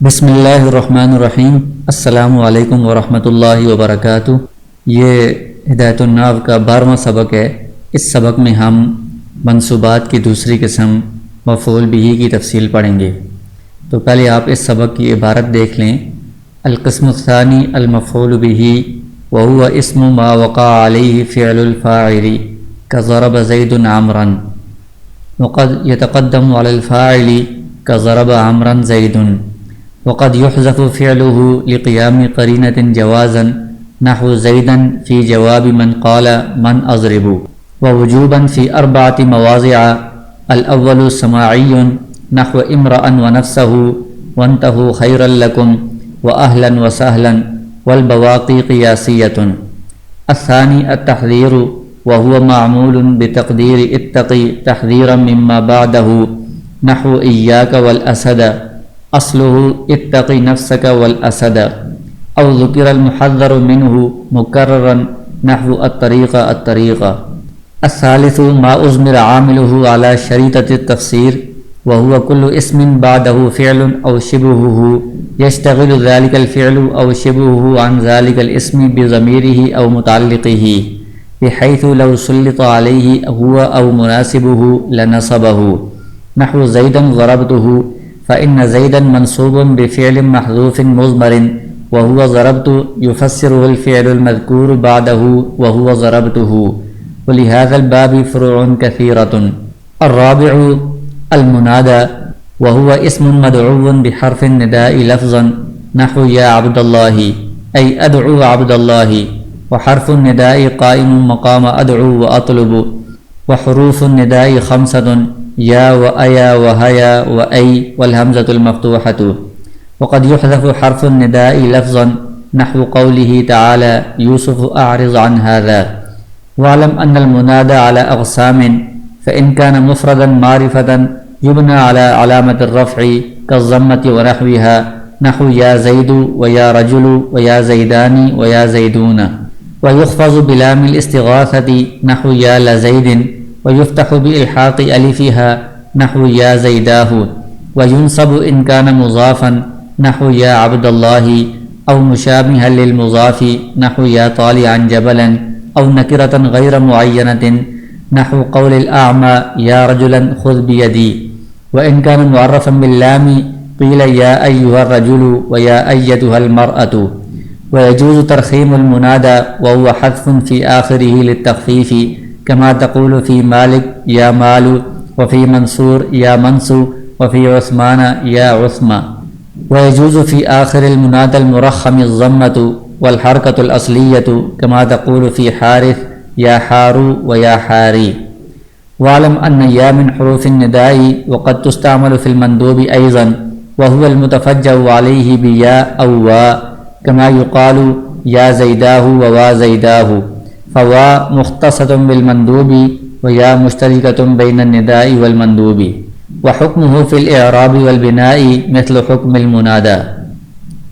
بسم اللہ الرحمن الرحیم۔ السلام علیکم ورحمۃ اللہ وبرکاتہ۔ یہ ہدایت الناو کا 12واں سبق ہے۔ اس سبق میں ہم منصوبات کی دوسری قسم مفعول بہ کی تفصیل پڑھیں گے۔ تو پہلے آپ اس سبق کی عبارت دیکھ لیں۔ القسم الثانی المفعول بہ وهو اسم ما وقع علیہ فعل الفاعل كضرب زید عمرا، وقد يتقدم على الفاعل كضرب عمرا زید، وقد يحذف فعله لقيام قرينة جوازا نحو زيدا في جواب من قال من أضرب، ووجوبا في 4 مواضع: الأول سماعي نحو امرأ ونفسه وانتهوا خيرا لكم وأهلا وسهلا، والبواقي قياسية. الثاني التحذير وهو معمول بتقدير اتقي تحذيرا مما بعده نحو إياك والأسد، اصله اتقي نفسك والأسد، او ذكر المحذر منه مكررا نحو الطريقة. الثالث ما أضمر عامله على شريطة التفسير وهو كل اسم بعده فعل أو شبهه يشتغل ذلك الفعل أو شبهه عن ذلك الاسم بضميره أو متعلقه، بحيث لو سلط عليه هو أو مناسبه لنصبه، نحو زيدا ضربته، فإن زيدا منصوب بفعل محذوف مضمر وهو ضربت يفسره الفعل المذكور بعده وهو ضربته، ولهذا الباب فروع كثيرة. الرابع المنادى وهو اسم مدعو بحرف النداء لفظا نحو يا عبد الله، أي أدعو عبد الله، وحرف النداء قائم مقام أدعو وأطلب، وحروف النداء 5: یا و ایا و حیا و ای والحمزة المفتوحة. وقد يحذف حرف النداء لفظا نحو قوله تعالى يوسف اعرض عن هذا. واعلم ان المنادى على اقسام، فان كان مفردا معرفة يبنى على علامة الرفع كالضمة ونحوها، نحو يا زيد ويا رجل ويا زيدان ويا زيدون، ويخفض بلام الاستغاثة نحو يا لزيد، ويفتح بإلحاق ألفها نحو يا زيداه، وينصب إن كان مضافا نحو يا عبد الله، أو مشابها للمضاف نحو يا طالعا جبلا، أو نكرة غير معينة نحو قول الأعمى يا رجلا خذ بيدي. وإن كان معرفا باللام قيل يا أيها الرجل ويا أيتها المرأة. ويجوز ترخيم المنادى وهو حذف في آخره للتخفيف، كما تقول في مالك يا مال، وفي منصور يا منصور، وفي عثمان يا عثمان. ويجوز في آخر المنادى المرخم الضمة والحركة الأصلية، كما تقول في حارث يا حارو ويا حاري. واعلم أن يا من حروف النداء وقد تستعمل في المندوب أيضا، وهو المتفجأ عليه بيا أو وا، كما يقال يا زيداه ووا زيداه، فوا مختصة بالمندوب ويا مشتركة بين النداء والمندوب. وحكمه في الإعراب والبناء مثل حكم المنادى.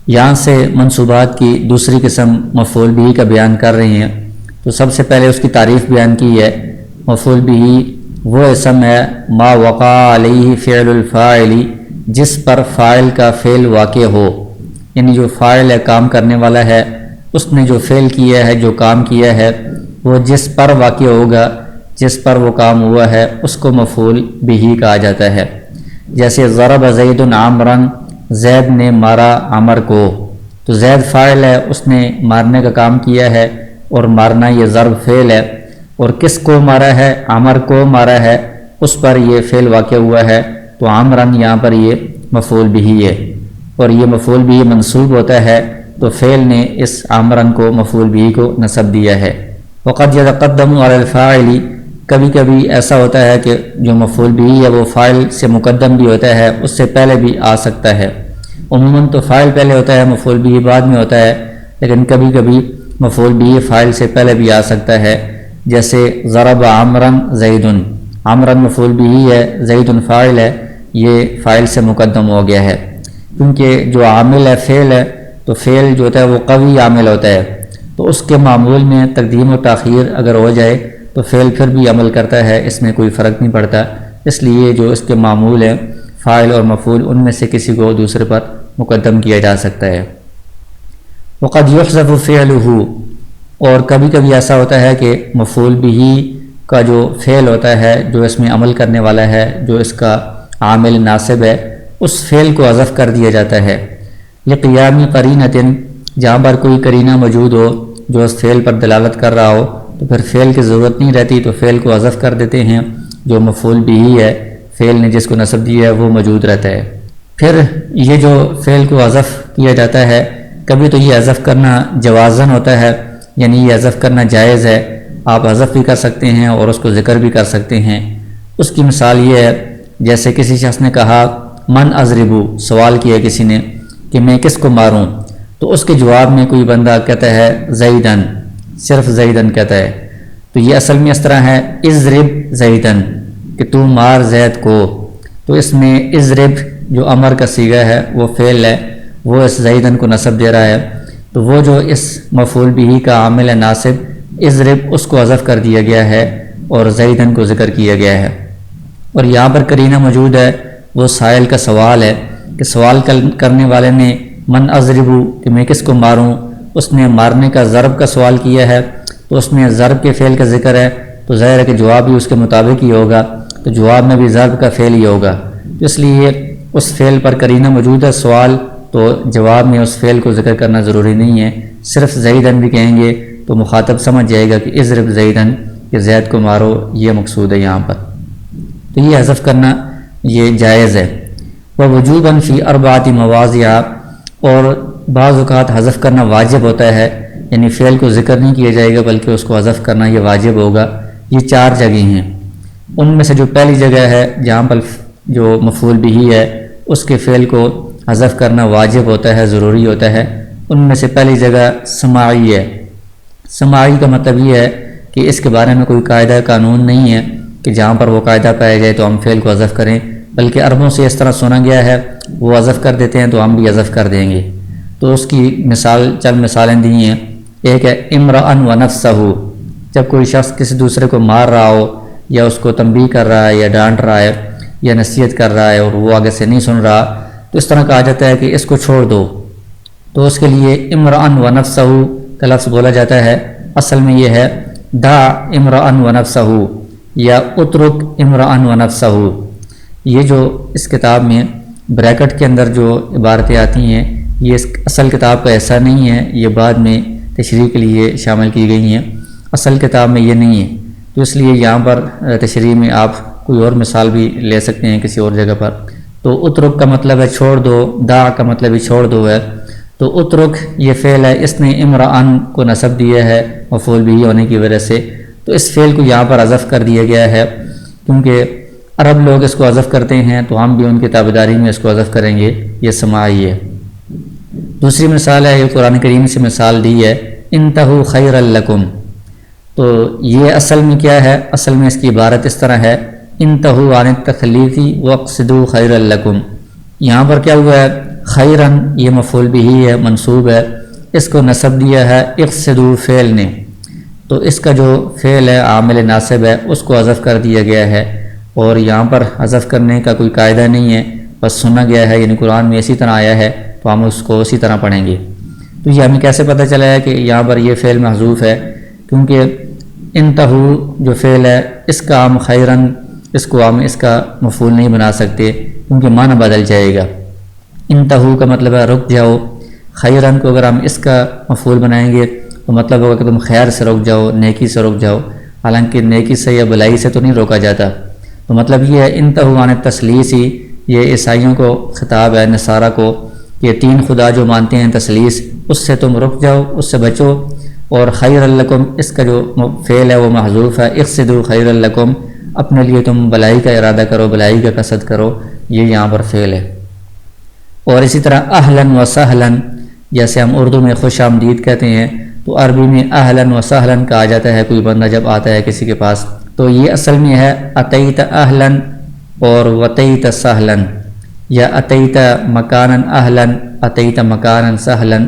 یہاں سے منصوبات کی دوسری قسم مفعول بہ کا بیان کر رہے ہیں۔ تو سب سے پہلے اس کی تعریف بیان کی ہے۔ مفعول بہ وہ اسم ہے ما وقع علیہ فعل الفاعل، جس پر فاعل کا فعل واقع ہو، یعنی جو فاعل ہے، کام کرنے والا ہے، اس نے جو فعل کیا ہے، جو کام کیا ہے، وہ جس پر واقع ہوگا، جس پر وہ کام ہوا ہے، اس کو مفعول بہ کہا جاتا ہے۔ جیسے ضرب زید عمرا، زید نے مارا عمر کو، تو زید فاعل ہے، اس نے مارنے کا کام کیا ہے، اور مارنا یہ ضرب فعل ہے، اور کس کو مارا ہے؟ عمر کو مارا ہے، اس پر یہ فعل واقع ہوا ہے، تو عمرن یہاں پر یہ مفعول بہ ہے، اور یہ مفعول بہ منصوب ہوتا ہے، تو فعل نے اس عمرن کو مفعول بہ کو نصب دیا ہے۔ وقد يتقدم على الفاعل، کبھی کبھی ایسا ہوتا ہے کہ جو مفعول بہ ہے وہ فاعل سے مقدم بھی ہوتا ہے، اس سے پہلے بھی آ سکتا ہے۔ عموماً تو فاعل پہلے ہوتا ہے، مفعول بہ بعد میں ہوتا ہے، لیکن کبھی کبھی مفعول بہ فاعل سے پہلے بھی آ سکتا ہے۔ جیسے ضرب عمرا زید، عمرا مفعول بہ ہے، زید فاعل ہے، یہ فاعل سے مقدم ہو گیا ہے، کیونکہ جو عامل ہے فعل ہے، تو فعل جو ہوتا ہے وہ قوی عامل ہوتا ہے، تو اس کے معمول میں تقدیم و تاخیر اگر ہو جائے تو فعل پھر بھی عمل کرتا ہے، اس میں کوئی فرق نہیں پڑتا۔ اس لیے جو اس کے معمول ہیں فاعل اور مفعول، ان میں سے کسی کو دوسرے پر مقدم کیا جا سکتا ہے۔ وقد یحذف فعلہ، اور کبھی کبھی ایسا ہوتا ہے کہ مفعول بہ کا جو فعل ہوتا ہے، جو اس میں عمل کرنے والا ہے، جو اس کا عامل ناصب ہے، اس فعل کو حذف کر دیا جاتا ہے لقیام قرینۃ، جہاں پر کوئی قرینہ موجود ہو جو اس فعل پر دلالت کر رہا ہو، تو پھر فعل کی ضرورت نہیں رہتی، تو فعل کو حذف کر دیتے ہیں، جو مفعول بہ ہے، فعل نے جس کو نصب دیا ہے وہ موجود رہتا ہے۔ پھر یہ جو فعل کو حذف کیا جاتا ہے، کبھی تو یہ حذف کرنا جوازن ہوتا ہے، یعنی یہ حذف کرنا جائز ہے، آپ حذف بھی کر سکتے ہیں اور اس کو ذکر بھی کر سکتے ہیں۔ اس کی مثال یہ ہے، جیسے کسی شخص نے کہا من اضربو، سوال کیا کسی نے کہ میں کس کو ماروں، تو اس کے جواب میں کوئی بندہ کہتا ہے زیدن، صرف زیدن کہتا ہے، تو یہ اصل میں اس طرح ہے اضرب زیدن، کہ تو مار زید کو، تو اس میں اضرب جو امر کا صیغہ ہے، وہ فعل ہے، وہ اس زیدن کو نصب دے رہا ہے، تو وہ جو اس مفعول بہ کا عامل ہے ناصب اضرب، اس کو حذف کر دیا گیا ہے اور زیدن کو ذکر کیا گیا ہے۔ اور یہاں پر قرینہ موجود ہے، وہ سائل کا سوال ہے، کہ سوال کرنے والے نے من اضربو، کہ میں کس کو ماروں، اس نے مارنے کا ضرب کا سوال کیا ہے، تو اس میں ضرب کے فعل کا ذکر ہے، تو ظاہر ہے کہ جواب بھی اس کے مطابق ہی ہوگا، تو جواب میں بھی ضرب کا فعل ہی ہوگا، تو اس لیے اس فعل پر قرینہ موجود ہے سوال، تو جواب میں اس فعل کو ذکر کرنا ضروری نہیں ہے، صرف زیدن بھی کہیں گے تو مخاطب سمجھ جائے گا کہ اضرب زیدن، کہ زید کو مارو، یہ مقصود ہے یہاں پر، تو یہ حذف کرنا یہ جائز ہے۔ ووجوباً فی اربعۃ مواضع، اور بعض اوقات حذف کرنا واجب ہوتا ہے، یعنی فعل کو ذکر نہیں کیا جائے گا بلکہ اس کو حذف کرنا یہ واجب ہوگا۔ یہ 4 جگہیں ہیں، ان میں سے جو پہلی جگہ ہے جہاں پر جو مفعول بہ ہے اس کے فعل کو حذف کرنا واجب ہوتا ہے، ضروری ہوتا ہے، ان میں سے پہلی جگہ سماعی ہے۔ سماعی کا مطلب یہ ہے کہ اس کے بارے میں کوئی قاعدہ قانون نہیں ہے کہ جہاں پر وہ قاعدہ پایا جائے تو ہم فعل کو حذف کریں، بلکہ عربوں سے اس طرح سنا گیا ہے، وہ حذف کر دیتے ہیں تو ہم بھی حذف کر دیں گے۔ تو اس کی چند مثالیں دی ہیں۔ ایک ہے امرأن و نفسہ، جب کوئی شخص کسی دوسرے کو مار رہا ہو یا اس کو تنبیہ کر رہا ہے یا ڈانٹ رہا ہے یا نصیحت کر رہا ہے اور وہ آگے سے نہیں سن رہا، تو اس طرح کہا جاتا ہے کہ اس کو چھوڑ دو، تو اس کے لیے امرأن و نفسہ کا لفظ بولا جاتا ہے، اصل میں یہ ہے دع امرأن و نفسہ یا اترک امرأن و نفسہ۔ یہ جو اس کتاب میں بریکٹ کے اندر جو عبارتیں آتی ہیں، یہ اس اصل کتاب کا ایسا نہیں ہے، یہ بعد میں تشریح کے لیے شامل کی گئی ہیں، اصل کتاب میں یہ نہیں ہے، تو اس لیے یہاں پر تشریح میں آپ کوئی اور مثال بھی لے سکتے ہیں کسی اور جگہ پر۔ تو اترک کا مطلب ہے چھوڑ دو، دع کا مطلب ہی چھوڑ دو ہے، تو اترک یہ فعل ہے، اس نے امرأن کو نصب دیا ہے مفعول بہ ہونے کی وجہ سے، تو اس فعل کو یہاں پر حذف کر دیا گیا ہے، کیونکہ عرب لوگ اس کو حذف کرتے ہیں تو ہم بھی ان کی تابعداری میں اس کو حذف کریں گے، یہ سماعی ہے۔ دوسری مثال ہے، یہ قرآن کریم سے مثال دی ہے، انتہوا خیرا لکم، تو یہ اصل میں کیا ہے، اصل میں اس کی عبارت اس طرح ہے انتہوا عن التخلیف واقصدوا خیرا لکم۔ یہاں پر کیا ہوا ہے، خیرن یہ مفعول بہ ہے، منصوب ہے، اس کو نصب دیا ہے اقصدوا فعل نے، تو اس کا جو فعل ہے عامل ناصب ہے اس کو حذف کر دیا گیا ہے، اور یہاں پر حذف کرنے کا کوئی قاعدہ نہیں ہے، بس سنا گیا ہے، یعنی قرآن میں اسی طرح آیا ہے تو ہم اس کو اسی طرح پڑھیں گے۔ تو یہ ہمیں کیسے پتہ چلا ہے کہ یہاں پر یہ فعل محذوف ہے، کیونکہ انتہو جو فعل ہے اس کا ہم خیرن، اس کو ہم اس کا مفعول نہیں بنا سکتے کیونکہ معنی بدل جائے گا۔ انتہو کا مطلب ہے رک جاؤ، خیرن کو اگر ہم اس کا مفعول بنائیں گے تو مطلب ہوگا کہ تم خیر سے رک جاؤ، نیکی سے رک جاؤ، حالانکہ نیکی سے یا بلائی سے تو نہیں روکا جاتا، تو مطلب یہ ہے انتہوا عن التثلیث، یہ عیسائیوں کو خطاب ہے، نصارہ کو، یہ 3 خدا جو مانتے ہیں تثلیث، اس سے تم رک جاؤ، اس سے بچو، اور خیر لکم اس کا جو فعل ہے وہ محذوف ہے، اقصدوا خیر لکم، اپنے لیے تم بلائی کا ارادہ کرو، بلائی کا قصد کرو، یہ یہاں پر فعل ہے۔ اور اسی طرح اہلاً و سہلاً، جیسے ہم اردو میں خوش آمدید کہتے ہیں تو عربی میں اہلاً و سہلاً کہا جاتا ہے، کوئی بندہ جب آتا ہے کسی کے پاس، تو یہ اصل میں ہے اتیت اہلاً اور وتیت سہلاً، یا اتیت مکاناً اہلاً اتیت مکاناً سہلاً،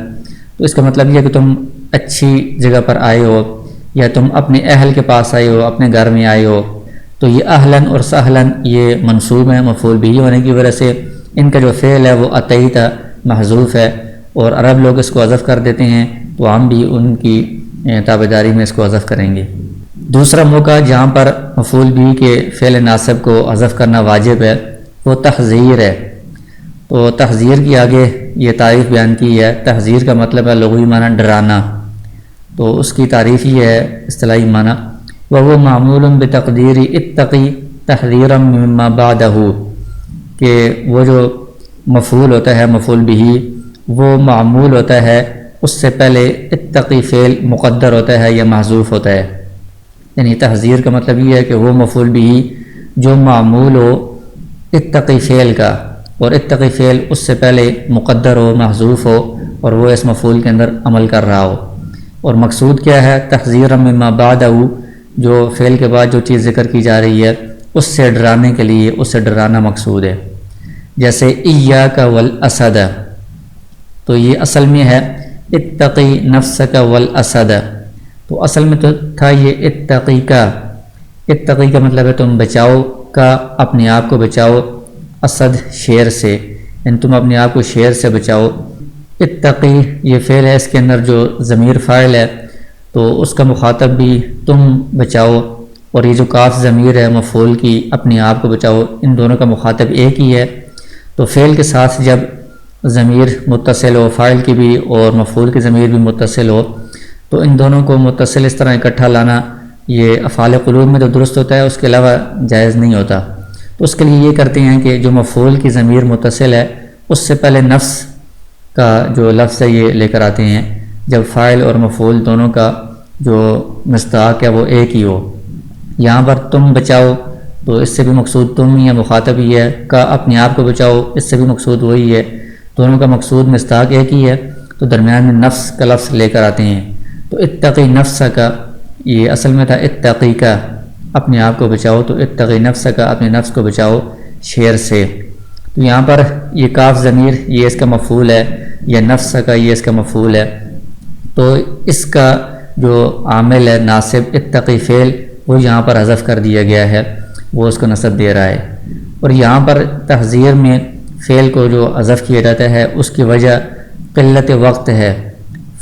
تو اس کا مطلب یہ ہے کہ تم اچھی جگہ پر آئے ہو یا تم اپنے اہل کے پاس آئے ہو، اپنے گھر میں آئے ہو، تو یہ اہلاً اور سہلاً یہ منصوب ہیں مفعول بہ ہونے کی وجہ سے، ان کا جو فعل ہے وہ اتیت محذوف ہے، اور عرب لوگ اس کو حذف کر دیتے ہیں تو ہم بھی ان کی تابعداری میں اس کو حذف کریں گے۔ دوسرا موقع جہاں پر مفعول بھی کے فعل ناصب کو حذف کرنا واجب ہے وہ تحذیر ہے۔ تو تحذیر کی آگے یہ تعریف بیان کی ہے۔ تحذیر کا مطلب ہے لغوی معنی ڈرانا، تو اس کی تعریف یہ ہے اصطلاحی معنی وَهُوَ مَعْمُولٌ بِتَقْدِيرِ اتَّقِ تَحْذِيرًا مِّمَّا بَعْدَهُ، کہ وہ جو مفعول ہوتا ہے مفعول بھی وہ معمول ہوتا ہے اس سے پہلے اتقی فعل مقدر ہوتا ہے یا محذوف ہوتا ہے۔ یعنی تحذیر کا مطلب یہ ہے کہ وہ مفعول بھی جو معمول ہو اتقی فعل کا، اور اتقی فعل اس سے پہلے مقدر ہو محذوف ہو اور وہ اس مفعول کے اندر عمل کر رہا ہو۔ اور مقصود کیا ہے؟ تحذیرا مما بعدہ، جو فعل کے بعد جو چیز ذکر کی جا رہی ہے اس سے ڈرانے کے لیے، اس سے ڈرانا مقصود ہے۔ جیسے ایاک والاسد، تو یہ اصل میں ہے اتقی نفسک والاسد، تو اصل میں تو تھا یہ اتقی کا۔ اتقی کا مطلب ہے تم بچاؤ کا، اپنے آپ کو بچاؤ، اسد شیر سے، یعنی تم اپنے آپ کو شیر سے بچاؤ۔ اتقی یہ فعل ہے، اس کے اندر جو ضمیر فاعل ہے تو اس کا مخاطب بھی تم بچاؤ، اور یہ جو کاف ضمیر ہے مفعول کی اپنے آپ کو بچاؤ، ان دونوں کا مخاطب ایک ہی ہے۔ تو فعل کے ساتھ جب ضمیر متصل ہو، فاعل کی بھی اور مفعول کی ضمیر بھی متصل ہو، تو ان دونوں کو متصل اس طرح اکٹھا لانا یہ افعال قلوب میں تو درست ہوتا ہے، اس کے علاوہ جائز نہیں ہوتا۔ تو اس کے لیے یہ کرتے ہیں کہ جو مفعول کی ضمیر متصل ہے اس سے پہلے نفس کا جو لفظ ہے یہ لے کر آتے ہیں، جب فاعل اور مفعول دونوں کا جو مصداق ہے وہ ایک ہی ہو۔ یہاں پر تم بچاؤ تو اس سے بھی مقصود تم یا مخاطب ہی ہے، کا اپنے آپ کو بچاؤ اس سے بھی مقصود وہی ہے، دونوں کا مقصود مصداق ایک ہی ہے، تو درمیان میں نفس کا لفظ لے کر آتے ہیں۔ تو اتقی نفس کا یہ اصل میں تھا اتقی کا، اپنے آپ کو بچاؤ، تو اتقی نفس کا اپنے نفس کو بچاؤ شیر سے۔ تو یہاں پر یہ کاف ضمیر یہ اس کا مفعول ہے، یا نفس کا یہ اس کا مفعول ہے، تو اس کا جو عامل ہے ناصب اتقی فعل وہ یہاں پر حذف کر دیا گیا ہے، وہ اس کو نصب دے رہا ہے۔ اور یہاں پر تحذیر میں فعل کو جو حذف کیا جاتا ہے اس کی وجہ قلت وقت ہے،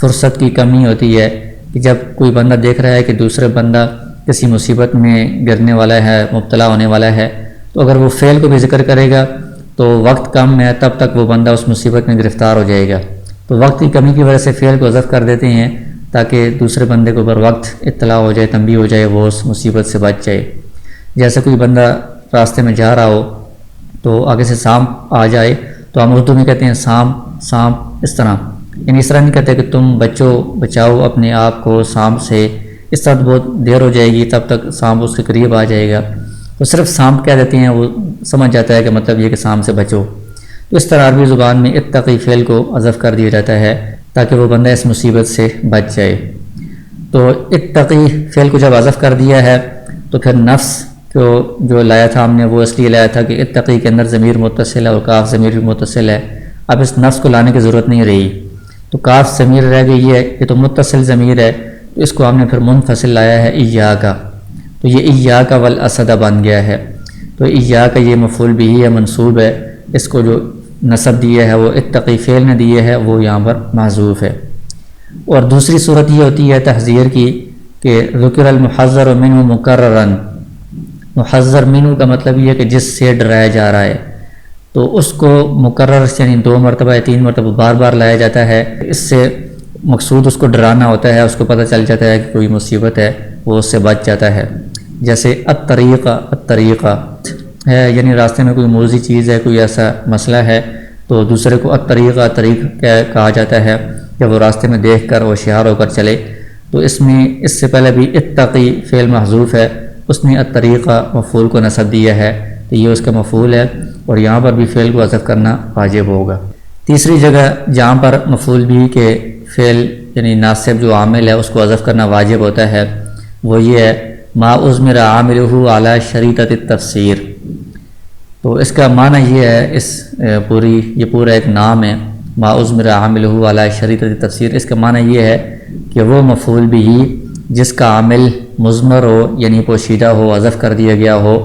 فرصت کی کمی ہوتی ہے، کہ جب کوئی بندہ دیکھ رہا ہے کہ دوسرے بندہ کسی مصیبت میں گرنے والا ہے، مبتلا ہونے والا ہے، تو اگر وہ فعل کو بھی ذکر کرے گا تو وقت کم ہے، تب تک وہ بندہ اس مصیبت میں گرفتار ہو جائے گا۔ تو وقت کی کمی کی وجہ سے فعل کو حذف کر دیتے ہیں تاکہ دوسرے بندے کو بر وقت اطلاع ہو جائے، تنبیہ ہو جائے، وہ اس مصیبت سے بچ جائے۔ جیسے کوئی بندہ راستے میں جا رہا ہو تو آگے سے سانپ آ جائے تو ہم اردو میں کہتے ہیں سانپ سانپ، اس طرح، یعنی اس طرح نہیں کہتے کہ تم بچاؤ اپنے آپ کو سانپ سے، اس طرح بہت دیر ہو جائے گی تب تک سانپ اس کے قریب آ جائے گا، تو صرف سانپ کہہ دیتے ہیں، وہ سمجھ جاتا ہے کہ مطلب یہ کہ سانپ سے بچو۔ تو اس طرح عربی زبان میں اتقی فعل کو حذف کر دیا جاتا ہے تاکہ وہ بندہ اس مصیبت سے بچ جائے۔ تو اتقی فعل کو جب حذف کر دیا ہے تو پھر نفس کو جو لایا تھا ہم نے وہ اس لیے لایا تھا کہ اتقی کے اندر ضمیر متصل ہے اور کاف ضمیر بھی متصل ہے، اب اس نفس کو لانے کی ضرورت نہیں رہی، تو کاف ضمیر رہ گئی ہے، یہ تو متصل ضمیر ہے، تو اس کو ہم نے پھر منفصل لایا ہے ایاکا، تو یہ ایاک والاسد بن گیا ہے۔ تو ایاک یہ مفعول بھی ہے، منصوب ہے، اس کو جو نصب دیا ہے وہ اتقی فعل نے دیے ہے، وہ یہاں پر محذوف ہے۔ اور دوسری صورت یہ ہوتی ہے تحذیر کی کہ ذکر المحذر منہ مکررا، محذر منہ کا مطلب یہ ہے کہ جس سے ڈرایا جا رہا ہے، تو اس کو مکرر یعنی 2 مرتبہ یا 3 مرتبہ بار بار لایا جاتا ہے، اس سے مقصود اس کو ڈرانا ہوتا ہے، اس کو پتہ چل جاتا ہے کہ کوئی مصیبت ہے، وہ اس سے بچ جاتا ہے۔ جیسے الطریقہ ہے، یعنی راستے میں کوئی موذی چیز ہے، کوئی ایسا مسئلہ ہے تو دوسرے کو طریق کہا جاتا ہے، جب وہ راستے میں دیکھ کر ہوشیار ہو کر چلے۔ تو اس میں اس سے پہلے بھی اتقی فعل محذوف ہے، اس نے الطریقہ مفعول کو نصب دیا ہے، تو یہ اس کا مفعول ہے، اور یہاں پر بھی فعل کو حذف کرنا واجب ہوگا۔ تیسری جگہ جہاں پر مفعول بھی کے فعل یعنی ناصب جو عامل ہے اس کو حذف کرنا واجب ہوتا ہے، وہ یہ ہے ما اضمر عاملہ علی شریطۃ التفسیر۔ تو اس کا معنی یہ ہے، یہ پورا ایک نام ہے، ما اضمر عاملہ علی شریطۃ التفسیر، اس کا معنی یہ ہے کہ وہ مفعول بھی جس کا عامل مضمر ہو یعنی پوشیدہ ہو، حذف کر دیا گیا ہو،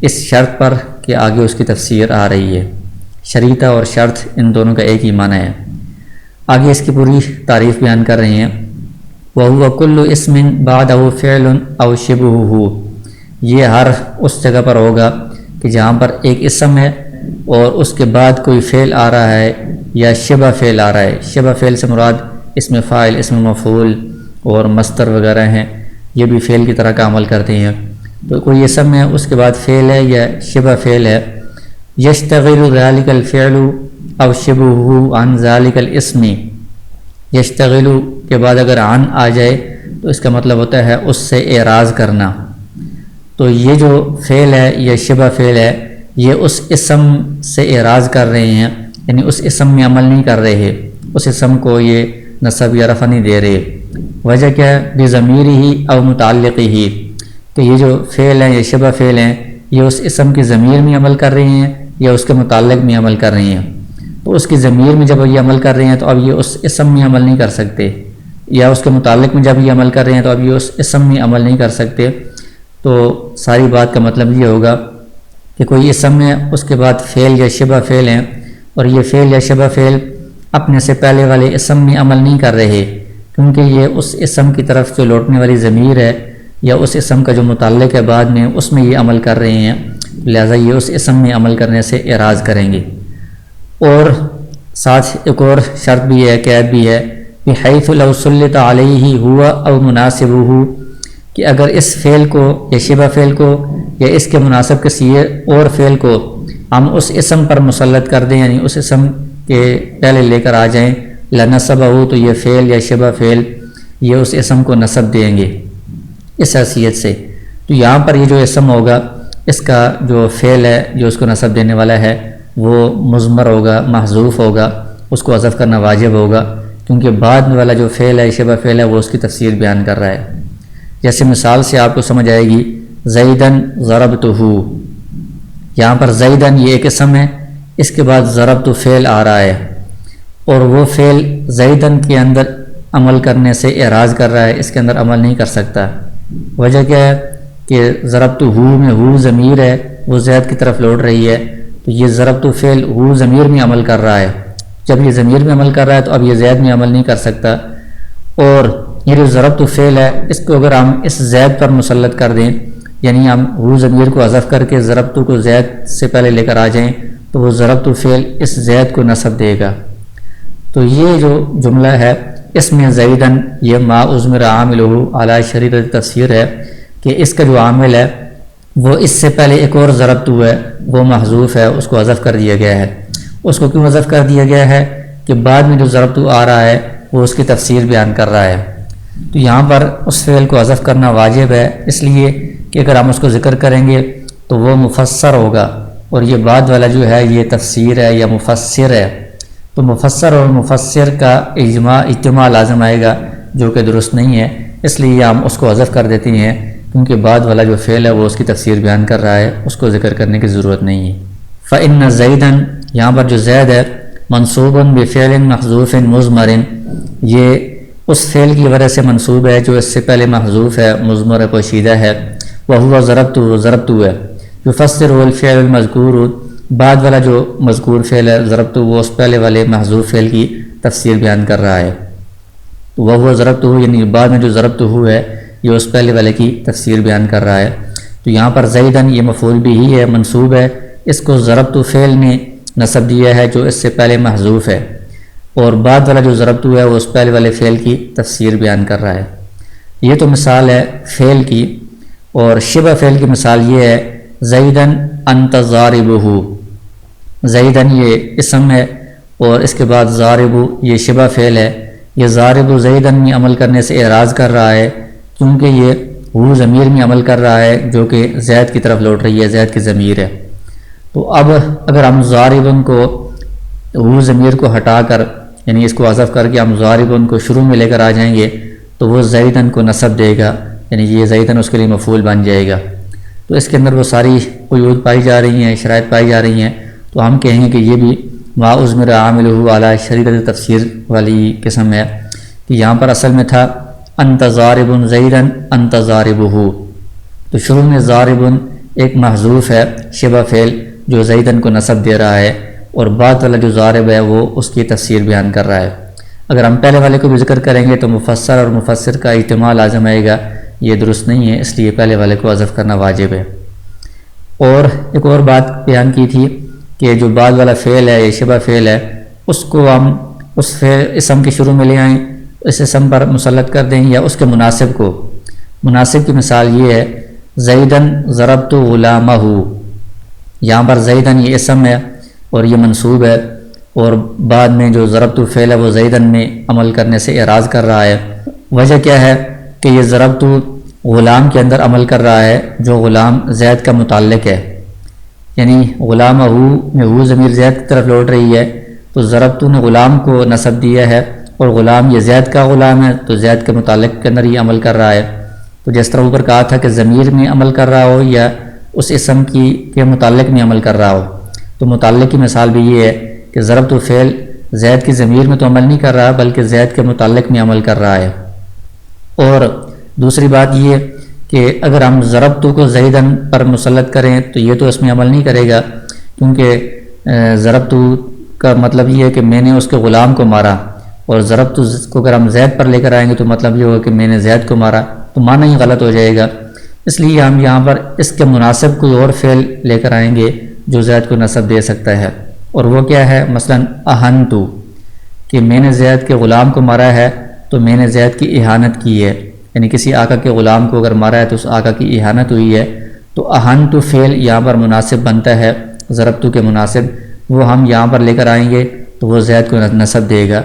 اس شرط پر کہ آگے اس کی تفسیر آ رہی ہے۔ شریطہ اور شرط ان دونوں کا ایک ہی معنی ہے۔ آگے اس کی پوری تعریف بیان کر رہے ہیں۔ وَهُوَ كُلُّ اسْمٍ بَعْدَهُ فِعْلٌ أَوْ شِبْهُهُ، یہ ہر اس جگہ پر ہوگا کہ جہاں پر ایک اسم ہے اور اس کے بعد کوئی فعل آ رہا ہے یا شبہ فعل آ رہا ہے۔ شبہ فعل سے مراد اسم فاعل، اسم مفعول اور مصدر وغیرہ ہیں، یہ بھی فعل کی طرح کا عمل کرتے ہیں۔ تو کوئی اسم ہے، اس کے بعد فعل ہے یا شبہ فعل ہے۔ یشتغل ذلک الفعل او شبہہ عن ذلک الاسم، یشتغل کے بعد اگر عن آ جائے تو اس کا مطلب ہوتا ہے اس سے اعراض کرنا۔ تو یہ جو فعل ہے یا شبہ فعل ہے یہ اس اسم سے اعراض کر رہے ہیں، یعنی اس اسم میں عمل نہیں کر رہے، اس اسم کو یہ نصب یا رفع نہیں دے رہے۔ وجہ کیا ہے؟ بضمیرہ او متعلقہ، کہ یہ جو فعل ہیں یا شبہ فعل ہیں یہ اس اسم کی ضمیر میں عمل کر رہے ہیں یا اس کے متعلق میں عمل کر رہے ہیں۔ تو اس کی ضمیر میں جب یہ عمل کر رہے ہیں تو اب یہ اس اسم میں عمل نہیں کر سکتے، یا اس کے متعلق میں جب یہ عمل کر رہے ہیں تو اب یہ اس اسم میں عمل نہیں کر سکتے۔ تو ساری بات کا مطلب یہ ہوگا کہ کوئی اسم ہے، اس کے بعد فعل یا شبہ فعل ہیں، اور یہ فعل یا شبہ فعل اپنے سے پہلے والے اسم میں عمل نہیں کر رہے، کیونکہ یہ اس اسم کی طرف جو لوٹنے والی ضمیر ہے یا اس اسم کا جو متعلق ہے بعد میں، اس میں یہ عمل کر رہے ہیں، لہذا یہ اس اسم میں عمل کرنے سے اعراض کریں گے۔ اور ساتھ ایک اور شرط بھی ہے، قید بھی ہے، بحیث لو سلط علیہ ہوا او مناسبہ، کہ اگر اس فعل کو یا شبہ فعل کو یا اس کے مناسب کسی اور فعل کو ہم اس اسم پر مسلط کر دیں، یعنی اس اسم کے پہلے لے کر آ جائیں، لنصبہ، تو یہ فعل یا شبہ فعل یہ اس اسم کو نصب دیں گے اس حیثیت سے۔ تو یہاں پر یہ جو اسم ہوگا اس کا جو فعل ہے جو اس کو نصب دینے والا ہے وہ مضمر ہوگا، محذوف ہوگا، اس کو حذف کرنا واجب ہوگا، کیونکہ بعد والا جو فعل ہے شبہ فعل ہے وہ اس کی تفسیر بیان کر رہا ہے۔ جیسے مثال سے آپ کو سمجھ آئے گی، زیدن ضربتہ، یہاں پر زیدن یہ ایک اسم ہے، اس کے بعد ضربتہ فعل آ رہا ہے، اور وہ فعل زیدن کے اندر عمل کرنے سے اعراض کر رہا ہے، اس کے اندر عمل نہیں کر سکتا۔ وجہ کیا ہے کہ ضربتہ میں ہو ضمیر ہے، وہ زید کی طرف لوٹ رہی ہے، تو یہ ضربتہ فعل ہو ضمیر میں عمل کر رہا ہے، جب یہ ضمیر میں عمل کر رہا ہے تو اب یہ زید میں عمل نہیں کر سکتا۔ اور یہ جو ضربتہ فعل ہے اس کو اگر ہم اس زید پر مسلط کر دیں، یعنی ہم ہو ضمیر کو حذف کر کے ضربتہ کو زید سے پہلے لے کر آ جائیں، تو وہ ضربتہ فعل اس زید کو نصب دے گا۔ تو یہ جو جملہ ہے اس میں زیدن یہ ما اضمر عاملہ علی شریطۃ تفسیر ہے، کہ اس کا جو عامل ہے وہ اس سے پہلے ایک اور ضربتہ ہے، وہ محذوف ہے، اس کو حذف کر دیا گیا ہے۔ اس کو کیوں حذف کر دیا گیا ہے؟ کہ بعد میں جو ضربتہ آ رہا ہے وہ اس کی تفسیر بیان کر رہا ہے، تو یہاں پر اس فعل کو حذف کرنا واجب ہے، اس لیے کہ اگر ہم اس کو ذکر کریں گے تو وہ مفسر ہوگا، اور یہ بعد والا جو ہے یہ تفسیر ہے یا مفسر ہے، تو مفسر اور مفسر کا اجتماع لازم آئے گا، جو کہ درست نہیں ہے، اس لیے ہم اس کو حذف کر دیتے ہیں، کیونکہ بعد والا جو فعل ہے وہ اس کی تفسیر بیان کر رہا ہے، اس کو ذکر کرنے کی ضرورت نہیں ہے۔ فإن زیدن، یہاں پر جو زید ہے منصوب بفعل محذوف مضمر، یہ اس فعل کی وجہ سے منصوب ہے جو اس سے پہلے محذوف ہے، مضمر پوشیدہ ہے، وہو ضربتہ، ضربتہ ہے، یفسر الفعل المذکور، بعد والا جو مذکور فعل ہے ضربتہ وہ اس پہلے والے محذوف فعل کی تفسیر بیان کر رہا ہے، وہو ضربتہ یعنی بعد میں جو ضربتہ ہے یہ اس پہلے والے کی تفسیر بیان کر رہا ہے۔ تو یہاں پر زیدن یہ مفعول بھی ہی ہے، منصوب ہے، اس کو ضربتہ فعل نے نصب دیا ہے جو اس سے پہلے محذوف ہے، اور بعد والا جو ضربتہ ہے وہ اس پہلے والے فعل کی تفسیر بیان کر رہا ہے۔ یہ تو مثال ہے فعل کی، اور شبہ فعل کی مثال یہ ہے، زیدن انت ضاربہ، زیدن یہ اسم ہے اور اس کے بعد ضارب یہ شبہ فعل ہے، یہ ضارب زیدن میں عمل کرنے سے اعراض کر رہا ہے، کیونکہ یہ وہ ضمیر میں عمل کر رہا ہے جو کہ زید کی طرف لوٹ رہی ہے، زید کی ضمیر ہے۔ تو اب اگر ہم ضاربن کو وہ ضمیر کو ہٹا کر یعنی اس کو حذف کر کے ہم ضاربن کو شروع میں لے کر آ جائیں گے تو وہ زیدن کو نصب دے گا، یعنی یہ زیدن اس کے لیے مفعول بن جائے گا۔ تو اس کے اندر وہ ساری قیود پائی جا رہی ہیں، شرائط پائی جا رہی ہیں، تو ہم کہیں گے کہ یہ بھی ما اضمر عاملہ علی شریطۃ تفسیر والی قسم ہے، کہ یہاں پر اصل میں تھا انت ضارب زیدن انت ضاربہ، تو شروع میں ضارب ایک محذوف ہے شبہ فعل جو زیدن کو نصب دے رہا ہے، اور بعد والا جو ضارب ہے وہ اس کی تفسیر بیان کر رہا ہے۔ اگر ہم پہلے والے کو بھی ذکر کریں گے تو مفسر اور مفسر کا اجتماع لازم آئے گا، یہ درست نہیں ہے، اس لیے پہلے والے کو حذف کرنا واجب ہے۔ اور ایک اور بات بیان کی تھی کہ جو بعد والا فعل ہے یا شبہ فعل ہے اس کو ہم اس اسم کے شروع میں لے آئیں، اس اسم پر مسلط کر دیں یا اس کے مناسب کو۔ مناسب کی مثال یہ ہے زیدن ضربت غلامہ، یہاں پر زیدن یہ اسم ہے اور یہ منصوب ہے، اور بعد میں جو ضربت فعل ہے وہ زیدن میں عمل کرنے سے اعراض کر رہا ہے۔ وجہ کیا ہے کہ یہ ضربت غلام کے اندر عمل کر رہا ہے جو غلام زید کا متعلق ہے، یعنی غلامہ میں وہ ضمیر زید کی طرف لوٹ رہی ہے، تو ضربت نے غلام کو نسب دیا ہے اور غلام یہ زید کا غلام ہے تو زید کے متعلق کے اندر یہ عمل کر رہا ہے۔ تو جس طرح اوپر کہا تھا کہ ضمیر میں عمل کر رہا ہو یا اس اسم کے متعلق میں عمل کر رہا ہو، تو متعلق کی مثال بھی یہ ہے کہ ضربت فعل زید کی ضمیر میں تو عمل نہیں کر رہا بلکہ زید کے متعلق میں عمل کر رہا ہے۔ اور دوسری بات یہ کہ اگر ہم ضربت کو زیدن پر مسلط کریں تو یہ تو اس میں عمل نہیں کرے گا، کیونکہ ضربت کا مطلب یہ ہے کہ میں نے اس کے غلام کو مارا، اور ضربت کو اگر ہم زید پر لے کر آئیں گے تو مطلب یہ ہوگا کہ میں نے زید کو مارا، تو معنی ہی غلط ہو جائے گا۔ اس لیے ہم یہاں پر اس کے مناسب کوئی اور فعل لے کر آئیں گے جو زید کو نسب دے سکتا ہے، اور وہ کیا ہے؟ مثلا اہنتو، کہ میں نے زید کے غلام کو مارا ہے تو میں نے زید کی اہانت کی ہے، یعنی کسی آقا کے غلام کو اگر مارا ہے تو اس آقا کی اہانت ہوئی ہے، تو اہنتو فعل یہاں پر مناسب بنتا ہے ضربتو کے مناسب، وہ ہم یہاں پر لے کر آئیں گے تو وہ زید کو نسب دے گا۔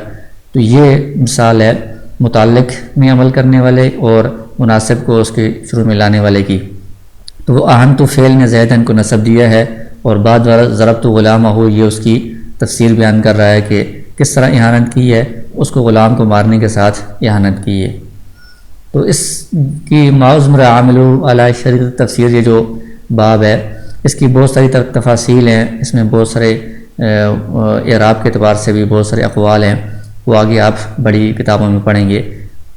تو یہ مثال ہے متعلق میں عمل کرنے والے اور مناسب کو اس کے شروع میں لانے والے کی۔ تو وہ اہنتو فعل نے زیدن کو نسب دیا ہے، اور بعد والا ضربت غلامہ ہو یہ اس کی تفسیر بیان کر رہا ہے کہ کس طرح اہانت کی ہے، اس کو غلام کو مارنے کے ساتھ اہانت کی ہے۔ تو اس کی معذمر عامل علی شریعت تفسیر یہ جو باب ہے اس کی بہت ساری تفاصیل ہیں، اس میں بہت سارے اعراب کے اعتبار سے بھی بہت سارے اقوال ہیں، وہ آگے آپ بڑی کتابوں میں پڑھیں گے۔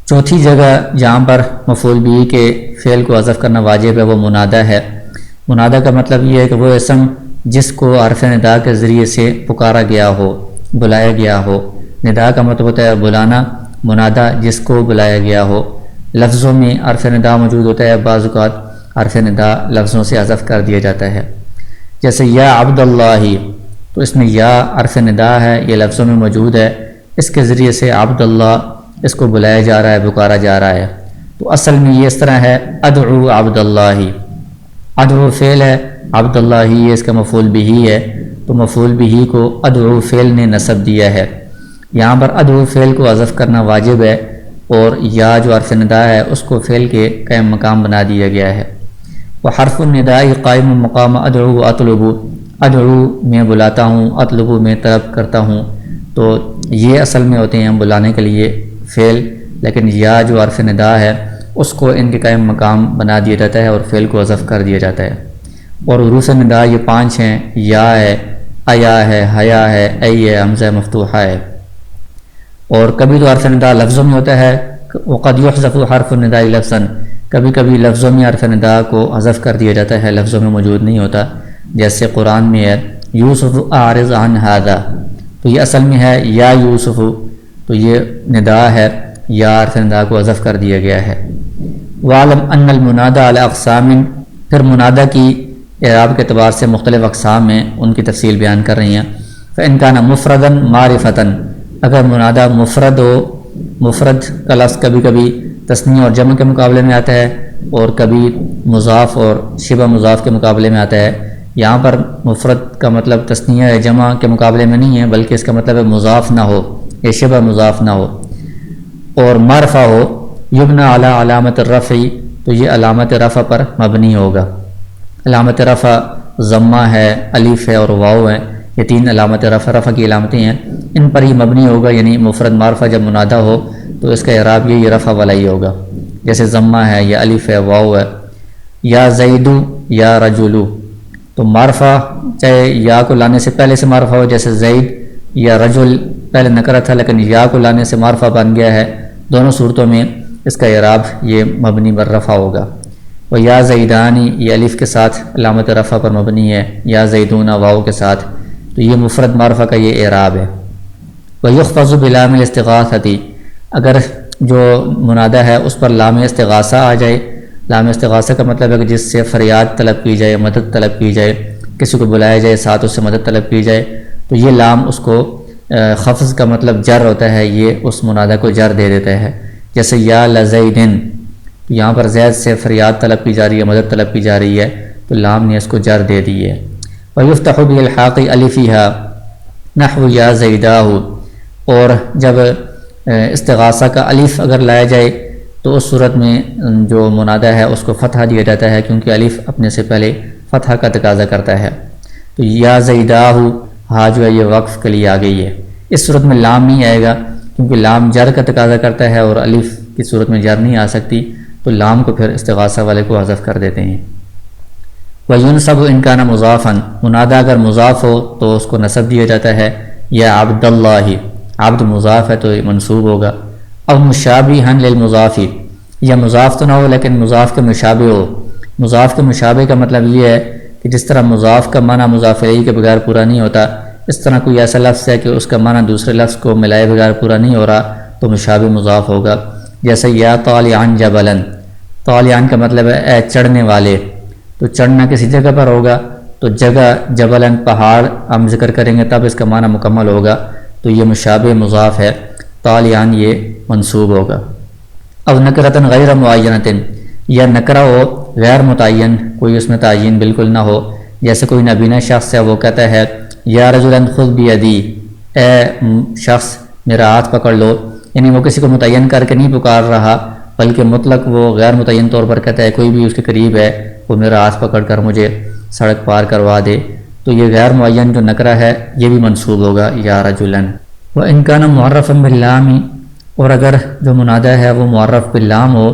چوتھی جگہ جہاں پر مفعول بھی کے فعل کو حذف کرنا واجب ہے وہ منادہ ہے۔ منادہ کا مطلب یہ ہے کہ وہ اسم جس کو حرف ندا کے ذریعے سے پکارا گیا ہو، بلایا گیا ہو۔ ندا کا مطلب ہوتا ہے بلانا، منادہ جس کو بلایا گیا ہو۔ لفظوں میں حرف ندا موجود ہوتا ہے، بعض اوقات حرف ندا لفظوں سے حذف کر دیا جاتا ہے، جیسے یا عبد اللہ، تو اس میں یا حرف ندا ہے، یہ لفظوں میں موجود ہے، اس کے ذریعے سے عبد اللہ اس کو بلایا جا رہا ہے، پکارا جا رہا ہے۔ تو اصل میں یہ اس طرح ہے ادعو عبد اللہ، ادعو فعل ہے، عبد اللہ یہ اس کا مفعول بھی ہے، تو مفعول بھی کو ادعو فعل نے نسب دیا ہے۔ یہاں پر ادعو فعل کو حذف کرنا واجب ہے، اور یا جو حرف ندا ہے اس کو فعل کے قائم مقام بنا دیا گیا ہے۔ وہ حرف النداء قائم مقام ادعو اطلب، ادعو میں بلاتا ہوں، اطلب میں طلب کرتا ہوں، تو یہ اصل میں ہوتے ہیں بلانے کے لیے فعل، لیکن یا جو حرف ندا ہے اس کو ان کے قائم مقام بنا دیا جاتا ہے اور فعل کو حذف کر دیا جاتا ہے۔ اور حروف ندا یہ 5 ہیں، یا ہے، ایا ہے، حیا ہے، ای ہے، حمزہ مفتوحہ ہے۔ اور کبھی تو حرف ندا لفظوں میں ہوتا ہے، وقد یحذف حرف النداء لفظا، کبھی کبھی لفظوں میں حرف ندا کو حذف کر دیا جاتا ہے، لفظوں میں موجود نہیں ہوتا، جیسے قرآن میں ہے یوسف اعرض عن ھذا، تو یہ اصل میں ہے یا یوسف، تو یہ ندا ہے، یا حرف ندا کو حذف کر دیا گیا ہے۔ وعلم ان المنادى علی اقسام، پھر منادہ کی اعراب کے اعتبار سے مختلف اقسام ہیں، ان کی تفصیل بیان کر رہی ہیں۔ فإن كان مفردا معرفتا، اگر منادہ مفرد ہو، مفرد کا لفظ کبھی کبھی تثنیہ اور جمع کے مقابلے میں آتا ہے، اور کبھی مضاف اور شبہ مضاف کے مقابلے میں آتا ہے۔ یہاں پر مفرد کا مطلب تثنیہ یا جمع کے مقابلے میں نہیں ہے، بلکہ اس کا مطلب ہے مضاف نہ ہو یا شبہ مضاف نہ ہو، اور معرفہ ہو، یبنى علی علامت الرفع، تو یہ علامت رفع پر مبنی ہوگا۔ علامت رفع ضمہ ہے، الف ہے اور واو ہے، یہ 3 علامت رفع کی علامتیں ہیں، ان پر ہی مبنی ہوگا، یعنی مفرد معرفہ جب منادہ ہو تو اس کا اعراب یہ رفع والا ہی ہوگا، جیسے ضمہ ہے یا الف ہے، واو ہے۔ یا زیدو یا رجلو، تو معرفہ چاہے یا کو لانے سے پہلے سے معرفہ ہو، جیسے زید یا رجل پہلے نکرہ تھا لیکن یا کو لانے سے معرفہ بن گیا ہے، دونوں صورتوں میں اس کا اعراب یہ مبنی بر رفع ہوگا۔ اور یا زیدانی یہ الف کے ساتھ علامت رفع پر مبنی ہے، یا زیدون واو کے ساتھ، تو یہ مفرد معرفہ کا یہ اعراب ہے۔ وَيُخْفَضُ بِلَامِ الْاِسْتِغَاثَةِ، اگر جو منادہ ہے اس پر لام استغاثہ آ جائے، لام استغاثہ کا مطلب ہے کہ جس سے فریاد طلب کی جائے، مدد طلب کی جائے، کسی کو بلایا جائے ساتھ اس سے مدد طلب کی جائے، تو یہ لام اس کو خفض کا مطلب جر ہوتا ہے، یہ اس منادہ کو جر دے دیتا ہے۔ جیسے یا لزیدن، یہاں پر زید سے فریاد طلب کی جا رہی ہے، مدد طلب کی جا رہی ہے، تو لام نے اس کو جر دے دی ہے۔ وَيُفْتَحُ بِالْحَاقِ أَلِفِهَا نَحْوُ يَا زَيْدَاهُ، اور جب استغاثہ کا الف اگر لایا جائے تو اس صورت میں جو منادہ ہے اس کو فتحہ دیا جاتا ہے، کیونکہ الف اپنے سے پہلے فتحہ کا تقاضا کرتا ہے۔ تو یا زیداہ ہا جو ہے یہ وقف کے لیے آ گئی ہے۔ اس صورت میں لام نہیں آئے گا، کیونکہ لام جر کا تقاضا کرتا ہے اور الف کی صورت میں جر نہیں آ سکتی، تو لام کو پھر استغاثہ والے کو حذف کر دیتے ہیں۔ وَيُنْصَبُ إِنْ كَانَ مُضَافًا، منادہ اگر مضاف ہو تو اس کو نصب دیا جاتا ہے، یا عبد اللہ، عبد مضاف ہے تو یہ منصوب ہوگا۔ او مشابہًا للمضاف، یا مضاف تو نہ ہو لیکن مضاف کے مشابہ ہو۔ مضاف کے مشابہ کا مطلب یہ ہے کہ جس طرح مضاف کا معنی مضاف الیہ کے بغیر پورا نہیں ہوتا، اس طرح کوئی ایسا لفظ ہے کہ اس کا معنی دوسرے لفظ کو ملائے بغیر پورا نہیں ہو رہا تو مشابہ مضاف ہوگا۔ جیسے یا طالعاً جبلاً، طالعاً کا مطلب ہے اے چڑھنے والے، تو چڑھنا کسی جگہ پر ہوگا تو جگہ جبلاً پہاڑ ہم ذکر کریں گے تب اس کا معنی مکمل ہوگا، تو یہ مشابہ مضاف ہے، طالعاً یہ منصوب ہوگا۔ او نکرتاً غیر معینتاً، یا نکرہ ہو غیر متعین، کوئی اس میں تعین بالکل نہ ہو، جیسے کوئی نابینا شخص ہے وہ کہتا ہے یا رجلاً خذ بیدی، اے شخص میرا ہاتھ پکڑ لو، یعنی وہ کسی کو متعین کر کے نہیں پکار رہا بلکہ مطلق وہ غیر متعین طور پر کہتا ہے کوئی بھی اس کے قریب ہے وہ میرا ہاتھ پکڑ کر مجھے سڑک پار کروا دے، تو یہ غیر معین جو نکرہ ہے یہ بھی منصوب ہوگا یا رجلاً۔ وَإِنْ كَانَ مُعَرَّفًا بِاللَّامِ، اور اگر جو منادہ ہے وہ معرف باللام ہو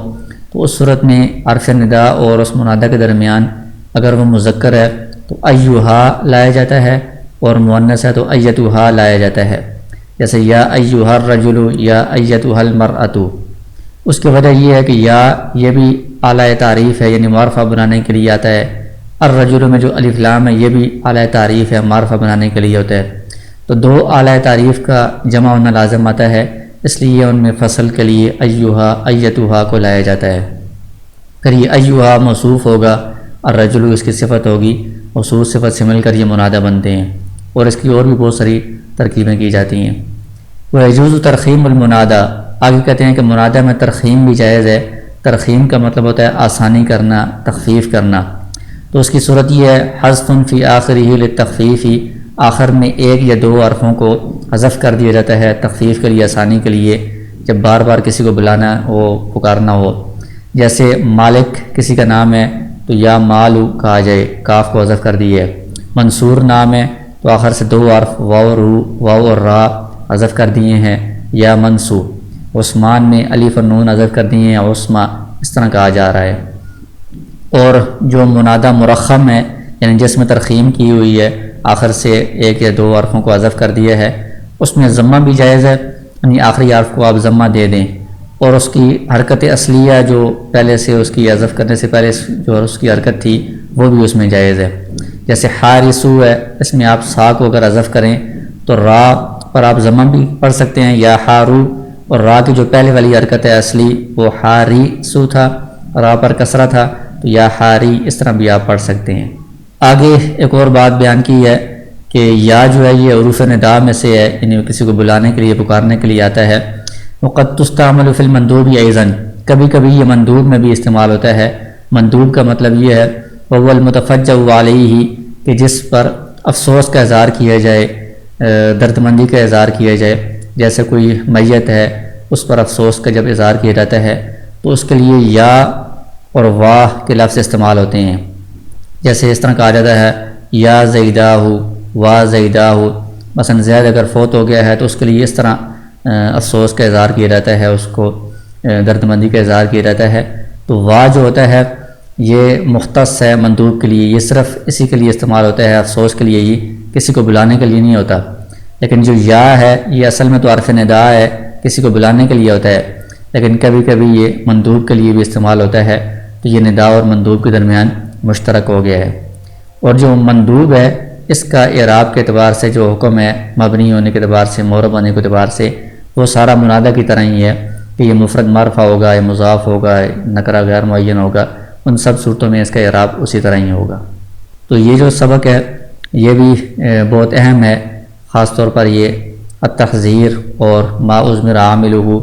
تو اس صورت میں حرف ندا اور اس منادہ کے درمیان اگر وہ مذکر ہے تو ایہا لایا جاتا ہے، اور مؤنث ہے تو ایتھا لایا جاتا ہے۔ جیسے یا ایہا الرجل یا ایتھا المرأۃ، اس کی وجہ یہ ہے کہ یا یہ بھی اعلیٰ تعریف ہے، یعنی معرفہ بنانے کے لیے آتا ہے۔ الرجل میں جو الف لام ہے یہ بھی اعلیٰ تعریف ہے، معرفہ بنانے کے لیے ہوتا ہے، تو دو اعلیٰ تعریف کا جمع ہونا لازم آتا ہے، اس لیے ان میں فصل کے لیے ایہا ایتھا کو لایا جاتا ہے۔ پھر یہ ایہا موصوف ہوگا، الرجل اس کی صفت ہوگی، موصوف صفت سے مل کر یہ منادہ بنتے ہیں، اور اس کی اور بھی بہت ساری ترکیبیں کی جاتی ہیں۔ وَيَجُوزُ ترخیم المنادہ، آگے کہتے ہیں کہ منادہ میں ترخیم بھی جائز ہے۔ ترخیم کا مطلب ہوتا ہے آسانی کرنا، تخفیف کرنا، تو اس کی صورت یہ ہے حذف فی آخرہ للتخفیف، آخر میں ایک یا دو حرفوں کو حذف کر دیا جاتا ہے تخفیف کے لیے، آسانی کے لیے، جب بار بار کسی کو بلانا ہو، پکارنا ہو۔ جیسے مالک کسی کا نام ہے تو یا مالو کہا جائے، کاف کو حذف کر دیے۔ منصور نام ہے تو آخر سے دو حرف واو اور را حذف کر دیے ہیں، یا منصور۔ عثمان میں الف اور نون حذف کر دیے ہیں، عثما، اس طرح کہا جا رہا ہے۔ اور جو منادہ مرخم ہے یعنی جس میں ترخیم کی ہوئی ہے، آخر سے ایک یا دو حرفوں کو حذف کر دیا ہے، اس میں ضمہ بھی جائز ہے، یعنی آخری حرف کو آپ ضمہ دے دیں، اور اس کی حرکت اصلیہ جو پہلے سے اس کی حذف کرنے سے پہلے جو اس کی حرکت تھی وہ بھی اس میں جائز ہے۔ جیسے حارسو ہے، اس میں آپ سا کو اگر حذف کریں تو را پر آپ ضمہ بھی پڑھ سکتے ہیں، یا حارو، اور را کی جو پہلے والی حرکت ہے اصلی وہ حاریسو تھا، را پر کسرہ تھا تو یا حاری، اس طرح بھی آپ پڑھ سکتے ہیں۔ آگے ایک اور بات بیان کی ہے کہ یا جو ہے یہ حروف ندا میں سے ہے، یعنی کسی کو بلانے کے لیے، پکارنے کے لیے آتا ہے۔ وقد تستعمل فی المندوب ایضا، کبھی کبھی یہ مندوب میں بھی استعمال ہوتا ہے۔ مندوب کا مطلب یہ ہے وهو المتفجع علیہ، کہ جس پر افسوس کا اظہار کیا جائے، دردمندی کا اظہار کیا جائے، جیسے کوئی میت ہے اس پر افسوس کا جب اظہار کیا جاتا ہے تو اس کے لیے یا اور واہ کے لفظ استعمال ہوتے ہیں۔ جیسے اس طرح کہا جاتا ہے یا زیداہ وا زیداہ، مثلا زید اگر فوت ہو گیا ہے تو اس کے لیے اس طرح افسوس کا اظہار کیا جاتا ہے، اس کو دردمندی کا اظہار کیا جاتا ہے۔ تو وا جو ہوتا ہے یہ مختص ہے مندوب کے لیے، یہ صرف اسی کے لیے استعمال ہوتا ہے، افسوس کے لیے، یہ کسی کو بلانے کے لیے نہیں ہوتا۔ لیکن جو یا ہے یہ اصل میں تو حرف ندا ہے، کسی کو بلانے کے لیے ہوتا ہے، لیکن کبھی کبھی یہ مندوب کے لیے بھی استعمال ہوتا ہے، تو یہ ندا اور مندوب کے درمیان مشترک ہو گیا ہے۔ اور جو مندوب ہے اس کا اعراب کے اعتبار سے جو حکم ہے مبنی ہونے کے اعتبار سے، معرب ہونے کے اعتبار سے، وہ سارا منادہ کی طرح ہی ہے کہ یہ مفرد مرفع ہوگا، یہ مضاف ہوگا، نکرہ غیر معین ہوگا، ان سب صورتوں میں اس کا اعراب اسی طرح ہی ہوگا۔ تو یہ جو سبق ہے یہ بھی بہت اہم ہے، خاص طور پر یہ التحذیر اور ما اضمر عاملہ،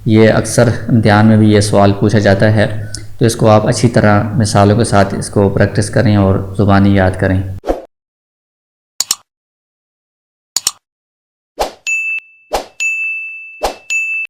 یہ اکثر امتحان میں بھی یہ سوال پوچھا جاتا ہے، تو اس کو آپ اچھی طرح مثالوں کے ساتھ اس کو پریکٹس کریں اور زبانی یاد کریں۔